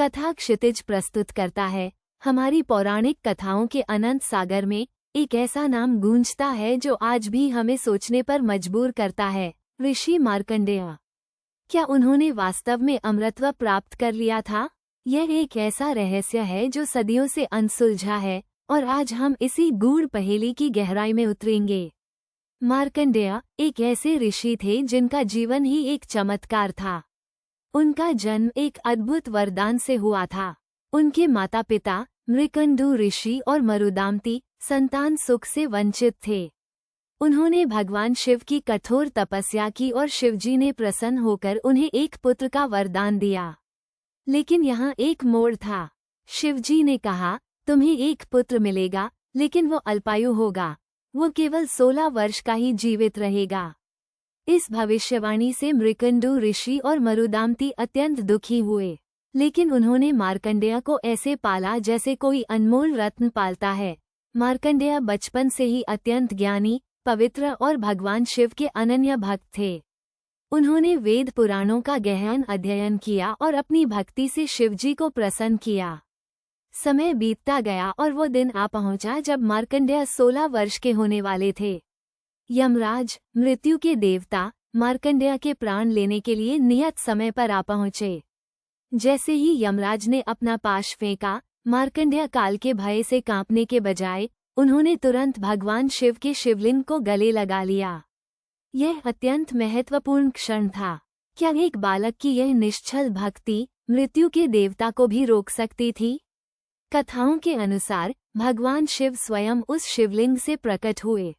कथा क्षितिज प्रस्तुत करता है। हमारी पौराणिक कथाओं के अनंत सागर में एक ऐसा नाम गूंजता है जो आज भी हमें सोचने पर मजबूर करता है, ऋषि मार्कंडेय। क्या उन्होंने वास्तव में अमरत्व प्राप्त कर लिया था? यह एक ऐसा रहस्य है जो सदियों से अनसुलझा है और आज हम इसी गूढ़ पहेली की गहराई में उतरेंगे। मार्कंडेय एक ऐसे ऋषि थे जिनका जीवन ही एक चमत्कार था। उनका जन्म एक अद्भुत वरदान से हुआ था। उनके माता पिता मृकंडू ऋषि और मरुदामती संतान सुख से वंचित थे। उन्होंने भगवान शिव की कठोर तपस्या की और शिवजी ने प्रसन्न होकर उन्हें एक पुत्र का वरदान दिया। लेकिन यहाँ एक मोड़ था। शिवजी ने कहा, तुम्हें एक पुत्र मिलेगा, लेकिन वो अल्पायु होगा। वो केवल 16 वर्ष का ही जीवित रहेगा। इस भविष्यवाणी से मृकंडू ऋषि और मरुदामती अत्यंत दुखी हुए। लेकिन उन्होंने मार्कंडेय को ऐसे पाला जैसे कोई अनमोल रत्न पालता है। मार्कंडेय बचपन से ही अत्यंत ज्ञानी, पवित्र और भगवान शिव के अनन्य भक्त थे। उन्होंने वेद पुराणों का गहन अध्ययन किया और अपनी भक्ति से शिवजी को प्रसन्न किया। समय बीतता गया और वो दिन आ पहुंचा जब मार्कंडेय 16 वर्ष के होने वाले थे। यमराज, मृत्यु के देवता, मार्कंडेय के प्राण लेने के लिए नियत समय पर आ पहुंचे। जैसे ही यमराज ने अपना पाश फेंका, मार्कंडेय काल के भय से कांपने के बजाय उन्होंने तुरंत भगवान शिव के शिवलिंग को गले लगा लिया। यह अत्यंत महत्वपूर्ण क्षण था। क्या एक बालक की यह निश्चल भक्ति मृत्यु के देवता को भी रोक सकती थी? कथाओं के अनुसार भगवान शिव स्वयं उस शिवलिंग से प्रकट हुए।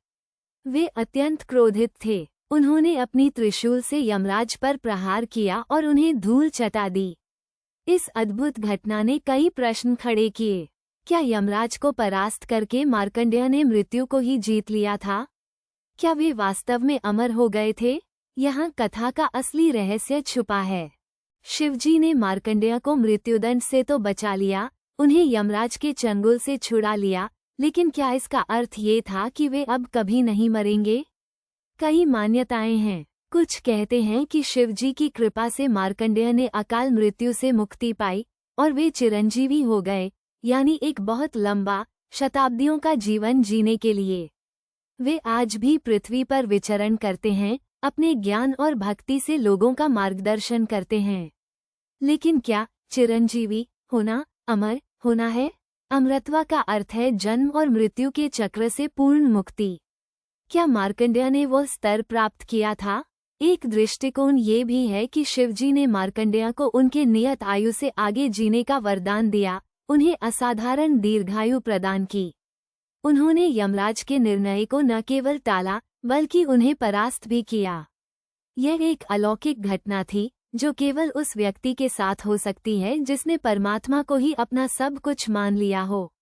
वे अत्यंत क्रोधित थे। उन्होंने अपनी त्रिशूल से यमराज पर प्रहार किया और उन्हें धूल चटा दी। इस अद्भुत घटना ने कई प्रश्न खड़े किए। क्या यमराज को परास्त करके मार्कंडेय ने मृत्यु को ही जीत लिया था? क्या वे वास्तव में अमर हो गए थे? यहाँ कथा का असली रहस्य छुपा है। शिवजी ने मार्कंडेय को मृत्युदंड से तो बचा लिया, उन्हें यमराज के चंगुल से छुड़ा लिया, लेकिन क्या इसका अर्थ ये था कि वे अब कभी नहीं मरेंगे? कई मान्यताएं हैं। कुछ कहते हैं कि शिवजी की कृपा से मार्कंडेय ने अकाल मृत्यु से मुक्ति पाई और वे चिरंजीवी हो गए, यानी एक बहुत लंबा, शताब्दियों का जीवन जीने के लिए। वे आज भी पृथ्वी पर विचरण करते हैं, अपने ज्ञान और भक्ति से लोगों का मार्गदर्शन करते हैं। लेकिन क्या चिरंजीवी होना अमर होना है? अमरत्व का अर्थ है जन्म और मृत्यु के चक्र से पूर्ण मुक्ति। क्या मार्कंडेय ने वो स्तर प्राप्त किया था? एक दृष्टिकोण ये भी है कि शिवजी ने मार्कंडेय को उनके नियत आयु से आगे जीने का वरदान दिया, उन्हें असाधारण दीर्घायु प्रदान की। उन्होंने यमराज के निर्णय को न केवल टाला, बल्कि उन्हें परास्त भी किया। यह एक अलौकिक घटना थी, जो केवल उस व्यक्ति के साथ हो सकती है जिसने परमात्मा को ही अपना सब कुछ मान लिया हो।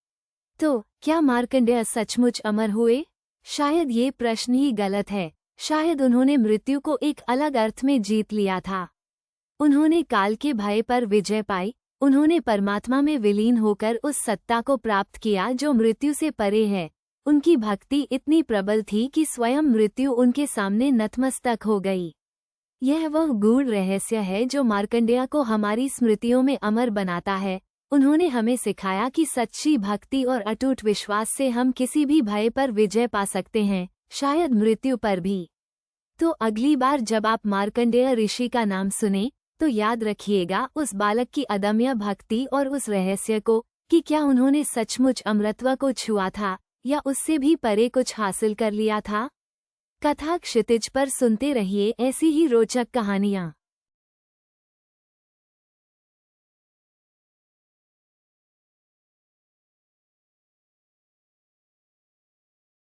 तो क्या मार्कंडेय सचमुच अमर हुए? शायद ये प्रश्न ही गलत है। शायद उन्होंने मृत्यु को एक अलग अर्थ में जीत लिया था। उन्होंने काल के भय पर विजय पाई। उन्होंने परमात्मा में विलीन होकर उस सत्ता को प्राप्त किया जो मृत्यु से परे है। उनकी भक्ति इतनी प्रबल थी कि स्वयं मृत्यु उनके सामने नतमस्तक हो गई। यह वह गूढ़ रहस्य है जो मार्कंडेय को हमारी स्मृतियों में अमर बनाता है। उन्होंने हमें सिखाया कि सच्ची भक्ति और अटूट विश्वास से हम किसी भी भय पर विजय पा सकते हैं, शायद मृत्यु पर भी। तो अगली बार जब आप मार्कंडेय ऋषि का नाम सुने, तो याद रखिएगा उस बालक की अदम्य भक्ति और उस रहस्य को कि क्या उन्होंने सचमुच अमरत्व को छुआ था या उससे भी परे कुछ हासिल कर लिया था। कथा क्षितिज पर सुनते रहिए ऐसी ही रोचक कहानियाँ।